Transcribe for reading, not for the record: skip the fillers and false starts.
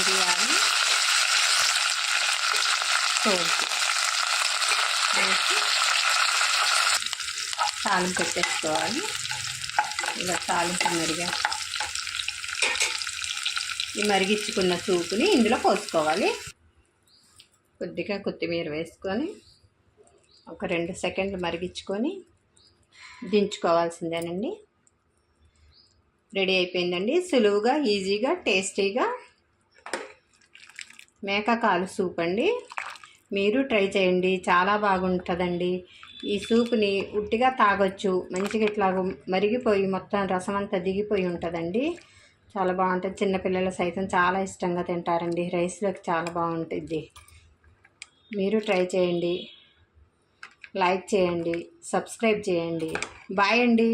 మిరియాలు, సోంపు వేసి తాలింపు పెట్టేసుకోవాలి. ఇలా తాలింపు ఈ మరిగించుకున్న సూపుని ఇందులో పోసుకోవాలి. కొద్దిగా కొత్తిమీర వేసుకొని ఒక 2 సెకండ్లు మరిగించుకొని దించుకోవాల్సిందేనండి. రెడీ అయిపోయిందండి. సులువుగా, ఈజీగా, టేస్టీగా మేక కాలు సూప్ అండి. మీరు ట్రై చేయండి, చాలా బాగుంటుందండి. ఈ సూప్ని ఉట్టిగా తాగొచ్చు. మంచిగా ఇట్లా మరిగిపోయి మొత్తం రసం అంతా దిగిపోయి ఉంటుందండి. చాలా బాగుంటుంది. చిన్నపిల్లలు సైతం చాలా ఇష్టంగా తింటారండి. రైస్లోకి చాలా బాగుంటుంది. మీరు ట్రై చేయండి, లైక్ చేయండి, సబ్స్క్రైబ్ చేయండి. బాయ్ అండి.